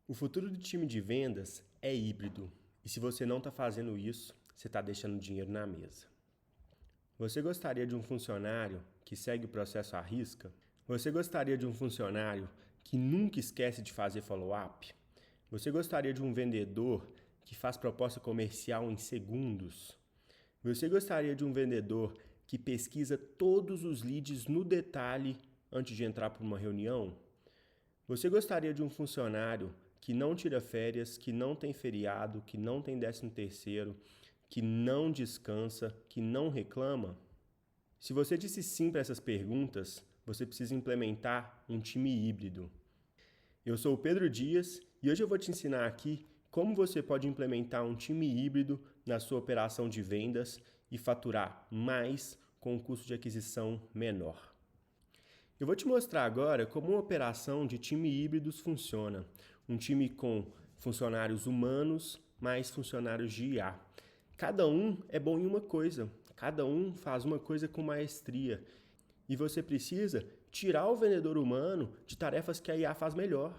O futuro do time de vendas é híbrido. E se você não está fazendo isso, você está deixando dinheiro na mesa. Você gostaria de um funcionário que segue o processo à risca? Você gostaria de um funcionário que nunca esquece de fazer follow-up? Você gostaria de um vendedor que faz proposta comercial em segundos? Você gostaria de um vendedor que pesquisa todos os leads no detalhe antes de entrar para uma reunião? Você gostaria de um funcionário que não tira férias, que não tem feriado, que não tem 13º, que não descansa, que não reclama? Se você disse sim para essas perguntas, você precisa implementar um time híbrido. Eu sou o Pedro Dias e hoje eu vou te ensinar aqui como você pode implementar um time híbrido na sua operação de vendas e faturar mais com um custo de aquisição menor. Eu vou te mostrar agora como uma operação de time híbridos funciona. Um time com funcionários humanos mais funcionários de IA. Cada um é bom em uma coisa, cada um faz uma coisa com maestria. E você precisa tirar o vendedor humano de tarefas que a IA faz melhor,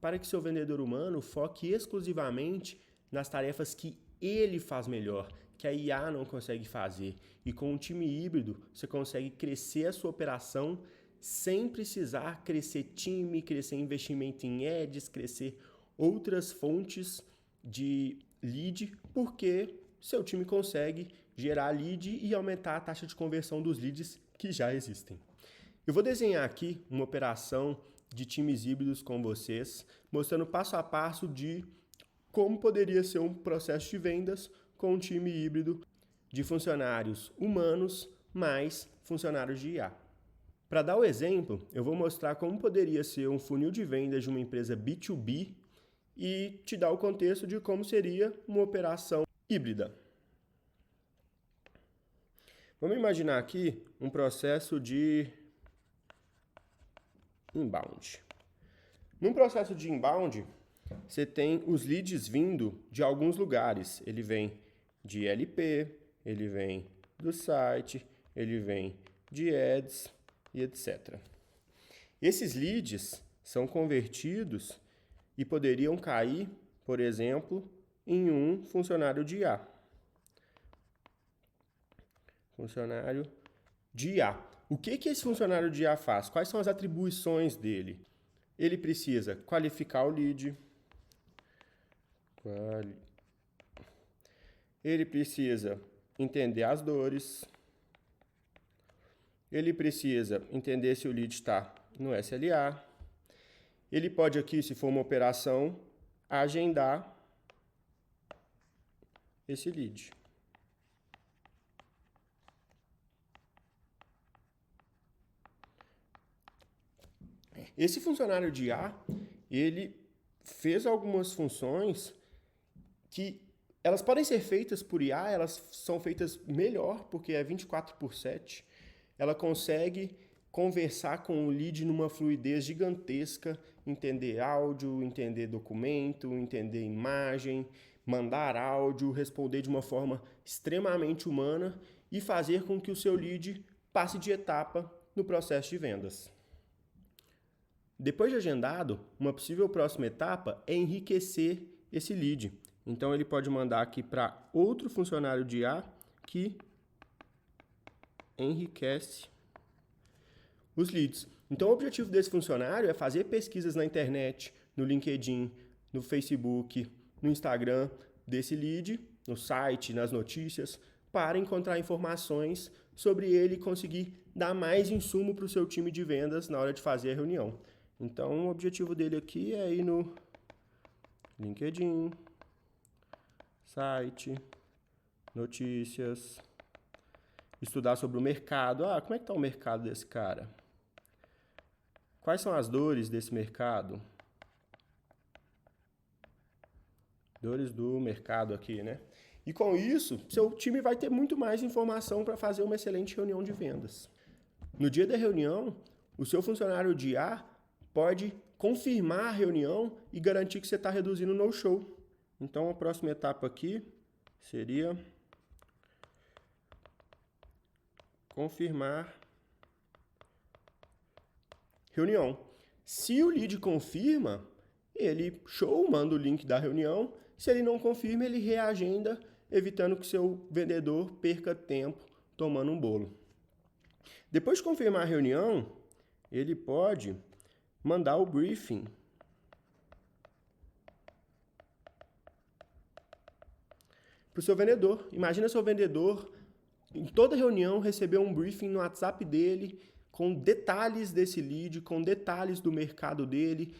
para que seu vendedor humano foque exclusivamente nas tarefas que ele faz melhor, que a IA não consegue fazer. E com um time híbrido, você consegue crescer a sua operação sem precisar crescer time, crescer investimento em ads, crescer outras fontes de lead, porque seu time consegue gerar lead e aumentar a taxa de conversão dos leads que já existem. Eu vou desenhar aqui uma operação de times híbridos com vocês, mostrando passo a passo de como poderia ser um processo de vendas com um time híbrido de funcionários humanos mais funcionários de IA. Para dar o exemplo, eu vou mostrar como poderia ser um funil de vendas de uma empresa B2B e te dar o contexto de como seria uma operação híbrida. Vamos imaginar aqui um processo de inbound. Num processo de inbound, você tem os leads vindo de alguns lugares. Ele vem de LP, ele vem do site, ele vem de ads e etc. Esses leads são convertidos e poderiam cair, por exemplo, em um funcionário de IA. Funcionário de IA. O que esse funcionário de IA faz? Quais são as atribuições dele? Ele precisa qualificar o lead. Ele precisa entender as dores. Ele precisa entender se o lead está no SLA. Ele pode aqui, se for uma operação, agendar esse lead. Esse funcionário de IA, ele fez algumas funções que elas podem ser feitas por IA, elas são feitas melhor, porque é 24/7. Ela consegue conversar com o lead numa fluidez gigantesca, entender áudio, entender documento, entender imagem, mandar áudio, responder de uma forma extremamente humana e fazer com que o seu lead passe de etapa no processo de vendas. Depois de agendado, uma possível próxima etapa é enriquecer esse lead. Então ele pode mandar aqui para outro funcionário de IA que enriquece os leads. Então o objetivo desse funcionário é fazer pesquisas na internet, no LinkedIn, no Facebook, no Instagram desse lead, no site, nas notícias, para encontrar informações sobre ele e conseguir dar mais insumo para o seu time de vendas na hora de fazer a reunião. Então o objetivo dele aqui é ir no LinkedIn, site, notícias, estudar sobre o mercado. Como é que está o mercado desse cara? Quais são as dores desse mercado? Dores do mercado aqui, né? E com isso, seu time vai ter muito mais informação para fazer uma excelente reunião de vendas. No dia da reunião, o seu funcionário de IA pode confirmar a reunião e garantir que você está reduzindo o no-show. Então, a próxima etapa aqui seria confirmar reunião. Se o lead confirma, ele, show, manda o link da reunião. Se ele não confirma, ele reagenda, evitando que seu vendedor perca tempo tomando um bolo. Depois de confirmar a reunião, ele pode mandar o briefing para o seu vendedor. Imagina seu vendedor, em toda reunião, receber um briefing no WhatsApp dele, com detalhes desse lead, com detalhes do mercado dele,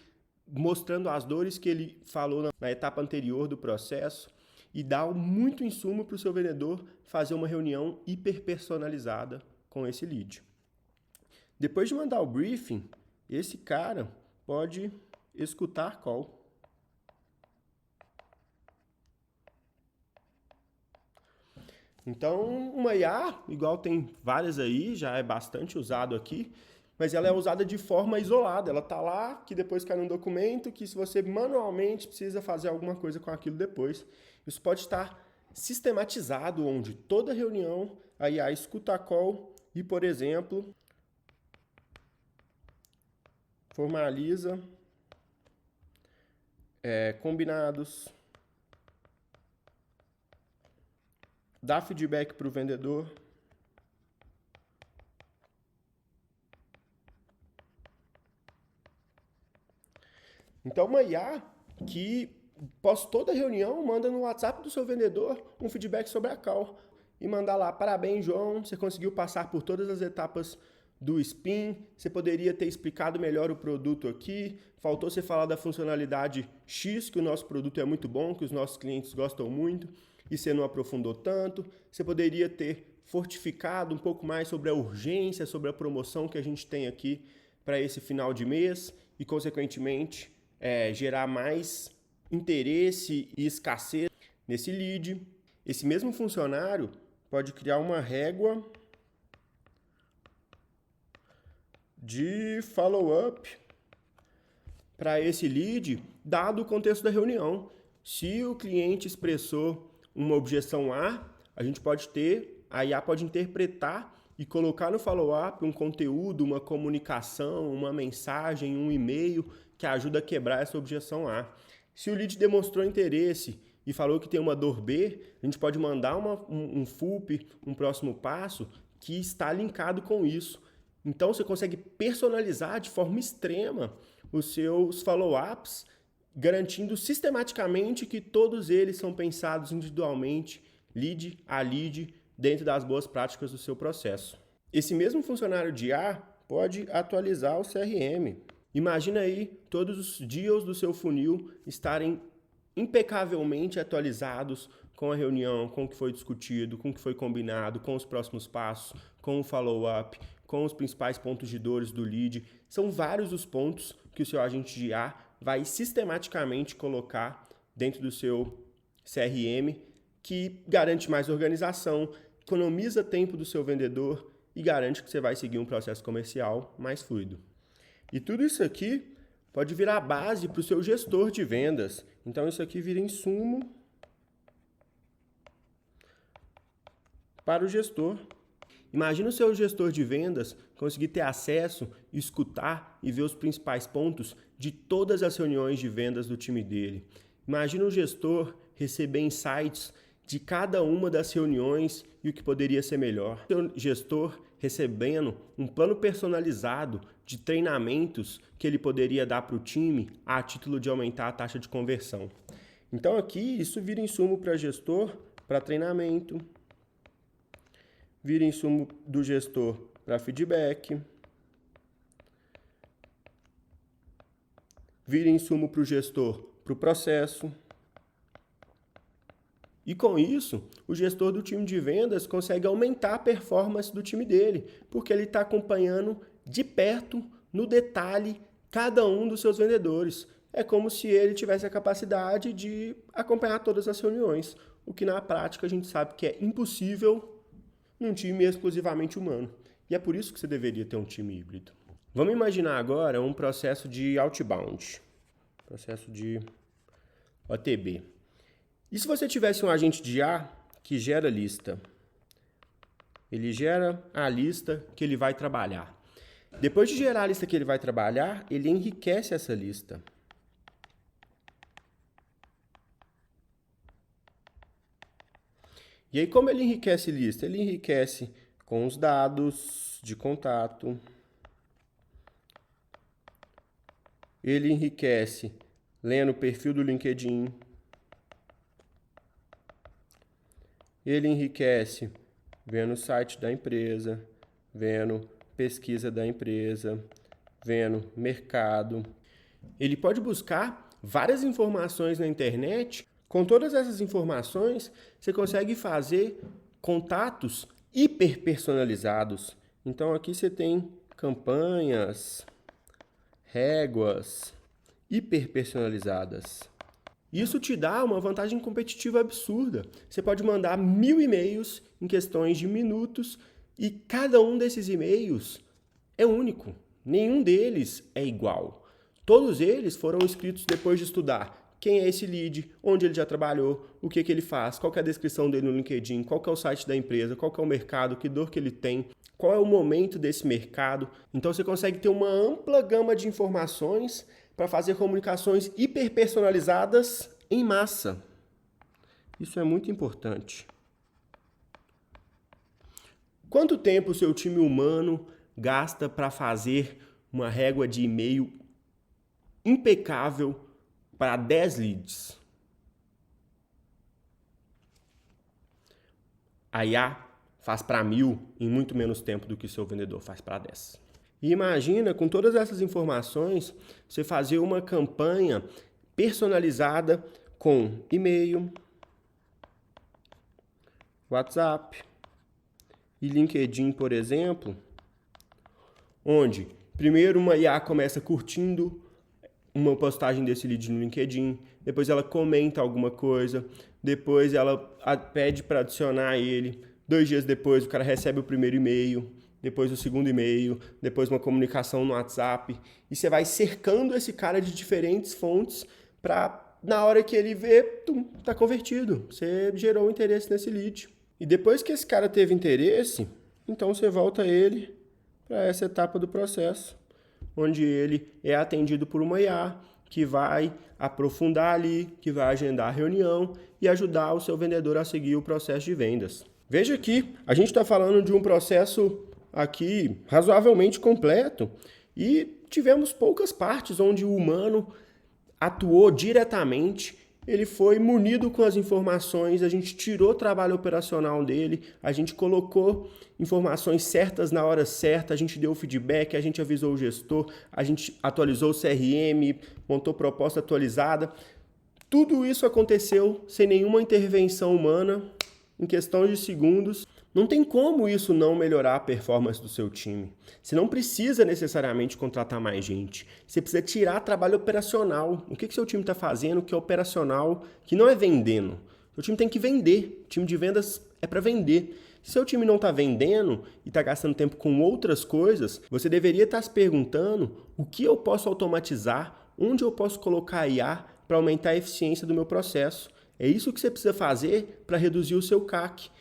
mostrando as dores que ele falou na etapa anterior do processo, e dá muito insumo para o seu vendedor fazer uma reunião hiperpersonalizada com esse lead. Depois de mandar o briefing, esse cara pode escutar call. Então, uma IA, igual tem várias aí, já é bastante usado aqui, mas ela é usada de forma isolada. Ela está lá, que depois cai num documento, que se você manualmente precisa fazer alguma coisa com aquilo depois. Isso pode estar sistematizado, onde toda reunião a IA escuta a call e, por exemplo, formaliza combinados, dá feedback para o vendedor. Então, uma IA que, após toda reunião, manda no WhatsApp do seu vendedor um feedback sobre a call e mandar lá: parabéns, João, você conseguiu passar por todas as etapas do SPIN, você poderia ter explicado melhor o produto aqui, faltou você falar da funcionalidade X, que o nosso produto é muito bom, que os nossos clientes gostam muito, e você não aprofundou tanto. Você poderia ter fortificado um pouco mais sobre a urgência, sobre a promoção que a gente tem aqui para esse final de mês e, consequentemente, gerar mais interesse e escassez nesse lead. Esse mesmo funcionário pode criar uma régua de follow-up para esse lead, dado o contexto da reunião. Se o cliente expressou uma objeção A, a IA pode interpretar e colocar no follow-up um conteúdo, uma comunicação, uma mensagem, um e-mail que ajuda a quebrar essa objeção A. Se o lead demonstrou interesse e falou que tem uma dor B, a gente pode mandar um FUP, um próximo passo, que está linkado com isso. Então, você consegue personalizar de forma extrema os seus follow-ups, garantindo sistematicamente que todos eles são pensados individualmente, lead a lead, dentro das boas práticas do seu processo. Esse mesmo funcionário de IA pode atualizar o CRM. Imagina aí todos os deals do seu funil estarem impecavelmente atualizados com a reunião, com o que foi discutido, com o que foi combinado, com os próximos passos, com o follow-up, com os principais pontos de dores do lead. São vários os pontos que o seu agente de IA vai sistematicamente colocar dentro do seu CRM, que garante mais organização, economiza tempo do seu vendedor e garante que você vai seguir um processo comercial mais fluido. E tudo isso aqui pode virar base para o seu gestor de vendas. Então, isso aqui vira insumo para o gestor. Imagina o seu gestor de vendas conseguir ter acesso, escutar e ver os principais pontos de todas as reuniões de vendas do time dele. Imagina o gestor receber insights de cada uma das reuniões e o que poderia ser melhor. O gestor recebendo um plano personalizado de treinamentos que ele poderia dar para o time a título de aumentar a taxa de conversão. Então aqui isso vira insumo para gestor, para treinamento, vira insumo do gestor para feedback, vira insumo para o gestor para o processo. E com isso, o gestor do time de vendas consegue aumentar a performance do time dele, porque ele está acompanhando de perto, no detalhe, cada um dos seus vendedores. É como se ele tivesse a capacidade de acompanhar todas as reuniões, o que na prática a gente sabe que é impossível num time exclusivamente humano. E é por isso que você deveria ter um time híbrido. Vamos imaginar agora um processo de outbound, processo de OTB. E se você tivesse um agente de IA que gera lista? Ele gera a lista que ele vai trabalhar. Depois de gerar a lista que ele vai trabalhar, ele enriquece essa lista. E aí, como ele enriquece lista? Ele enriquece com os dados de contato, ele enriquece lendo o perfil do LinkedIn, ele enriquece vendo o site da empresa, vendo pesquisa da empresa, vendo mercado. Ele pode buscar várias informações na internet. Com todas essas informações, você consegue fazer contatos hiperpersonalizados. Então aqui você tem campanhas, réguas hiperpersonalizadas. Isso te dá uma vantagem competitiva absurda. Você pode mandar 1000 e-mails em questões de minutos e cada um desses e-mails é único. Nenhum deles é igual. Todos eles foram escritos depois de estudar quem é esse lead, onde ele já trabalhou, o que ele faz, qual que é a descrição dele no LinkedIn, qual que é o site da empresa, qual que é o mercado, que dor que ele tem, qual é o momento desse mercado. Então você consegue ter uma ampla gama de informações para fazer comunicações hiperpersonalizadas em massa. Isso é muito importante. Quanto tempo o seu time humano gasta para fazer uma régua de e-mail impecável para 10 leads? A IA faz para 1000 em muito menos tempo do que o seu vendedor faz para 10. E imagina, com todas essas informações, você fazer uma campanha personalizada com e-mail, WhatsApp e LinkedIn, por exemplo, onde primeiro uma IA começa curtindo uma postagem desse lead no LinkedIn, depois ela comenta alguma coisa, depois ela pede para adicionar ele, 2 dias depois o cara recebe o primeiro e-mail, depois o segundo e-mail, depois uma comunicação no WhatsApp, e você vai cercando esse cara de diferentes fontes para, na hora que ele vê, tá convertido, você gerou um interesse nesse lead. E depois que esse cara teve interesse, então você volta ele para essa etapa do processo, onde ele é atendido por uma IA que vai aprofundar ali, que vai agendar a reunião e ajudar o seu vendedor a seguir o processo de vendas. Veja que a gente está falando de um processo aqui razoavelmente completo e tivemos poucas partes onde o humano atuou diretamente. Ele foi munido com as informações, a gente tirou o trabalho operacional dele, a gente colocou informações certas na hora certa, a gente deu feedback, a gente avisou o gestor, a gente atualizou o CRM, montou proposta atualizada. Tudo isso aconteceu sem nenhuma intervenção humana, em questão de segundos. Não tem como isso não melhorar a performance do seu time. Você não precisa necessariamente contratar mais gente. Você precisa tirar trabalho operacional. O que seu time está fazendo que é operacional, que não é vendendo? O time tem que vender. O time de vendas é para vender. Se seu time não está vendendo e está gastando tempo com outras coisas, você deveria estar se perguntando o que eu posso automatizar, onde eu posso colocar a IA para aumentar a eficiência do meu processo. É isso que você precisa fazer para reduzir o seu CAC.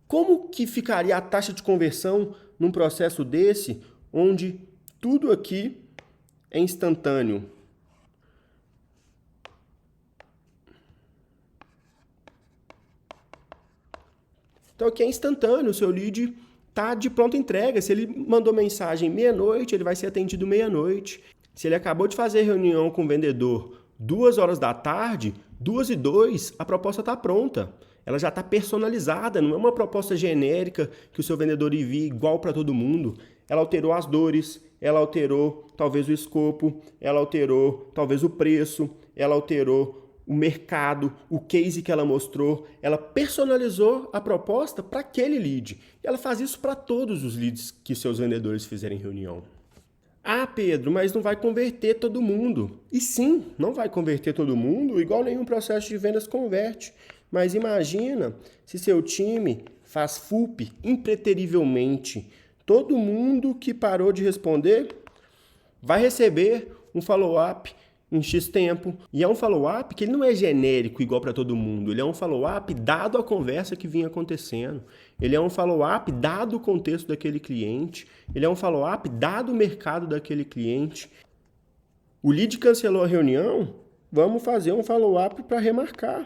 Como que ficaria a taxa de conversão num processo desse, onde tudo aqui é instantâneo? Então aqui é instantâneo, o seu lead está de pronta entrega. Se ele mandou mensagem meia-noite, ele vai ser atendido meia-noite. Se ele acabou de fazer reunião com o vendedor 2 horas da tarde, 2:02, a proposta está pronta. Ela já está personalizada, não é uma proposta genérica que o seu vendedor envia igual para todo mundo. Ela alterou as dores, ela alterou talvez o escopo, ela alterou talvez o preço, ela alterou o mercado, o case que ela mostrou. Ela personalizou a proposta para aquele lead. E ela faz isso para todos os leads que seus vendedores fizerem reunião. Ah, Pedro, mas não vai converter todo mundo. E sim, não vai converter todo mundo, igual nenhum processo de vendas converte. Mas imagina se seu time faz FUP impreterivelmente. Todo mundo que parou de responder vai receber um follow-up em X tempo. E é um follow-up que ele não é genérico igual para todo mundo. Ele é um follow-up dado a conversa que vinha acontecendo. Ele é um follow-up dado o contexto daquele cliente. Ele é um follow-up dado o mercado daquele cliente. O lead cancelou a reunião, vamos fazer um follow-up para remarcar.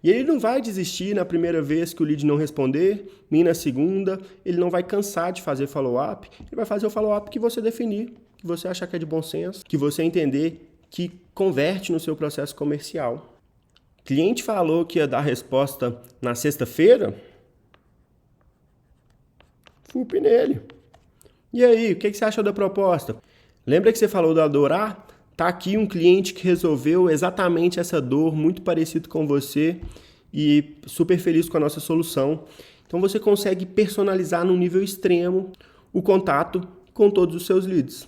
E ele não vai desistir na primeira vez que o lead não responder, nem na segunda. Ele não vai cansar de fazer follow-up. Ele vai fazer o follow-up que você definir, que você achar que é de bom senso, que você entender que converte no seu processo comercial. O cliente falou que ia dar resposta na sexta-feira. Fupe nele. E aí, o que você achou da proposta? Lembra que você falou da dor A? Tá aqui um cliente que resolveu exatamente essa dor, muito parecido com você e super feliz com a nossa solução. Então você consegue personalizar num nível extremo o contato com todos os seus leads.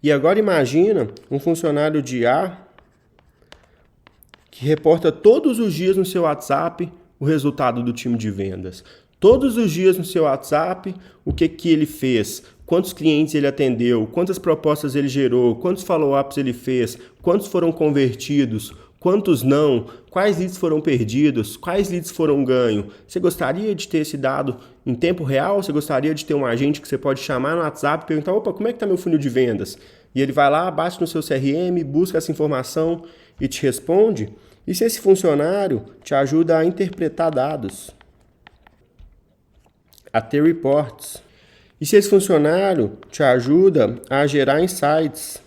E agora imagina um funcionário de A que reporta todos os dias no seu WhatsApp o resultado do time de vendas. Todos os dias no seu WhatsApp, o que ele fez, quantos clientes ele atendeu, quantas propostas ele gerou, quantos follow-ups ele fez, quantos foram convertidos, quantos não, quais leads foram perdidos, quais leads foram ganhos. Você gostaria de ter esse dado em tempo real? Você gostaria de ter um agente que você pode chamar no WhatsApp e perguntar, opa, como é que está meu funil de vendas? E ele vai lá, bate no seu CRM, busca essa informação e te responde? E se esse funcionário te ajuda a interpretar dados, a ter reports? E se esse funcionário te ajuda a gerar insights?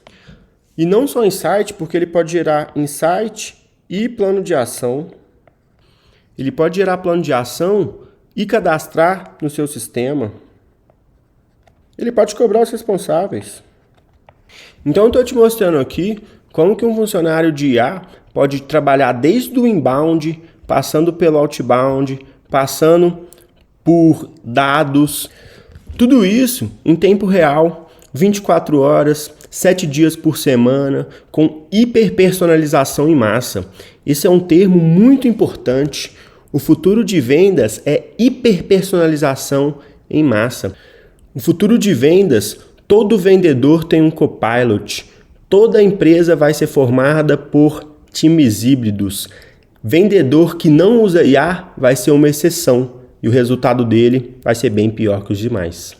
E não só insight, porque ele pode gerar insight e plano de ação. Ele pode gerar plano de ação e cadastrar no seu sistema. Ele pode cobrar os responsáveis. Então eu estou te mostrando aqui como que um funcionário de IA pode trabalhar desde o inbound, passando pelo outbound, passando por dados, tudo isso em tempo real, 24 horas, 7 dias por semana, com hiperpersonalização em massa. Esse é um termo muito importante. O futuro de vendas é hiperpersonalização em massa. O futuro de vendas, todo vendedor tem um copilot. Toda empresa vai ser formada por times híbridos. Vendedor que não usa IA vai ser uma exceção. E o resultado dele vai ser bem pior que os demais.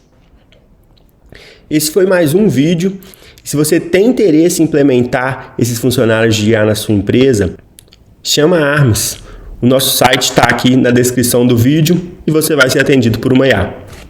Esse foi mais um vídeo. Se você tem interesse em implementar esses funcionários de IA na sua empresa, chama a Armis. O nosso site está aqui na descrição do vídeo e você vai ser atendido por uma IA.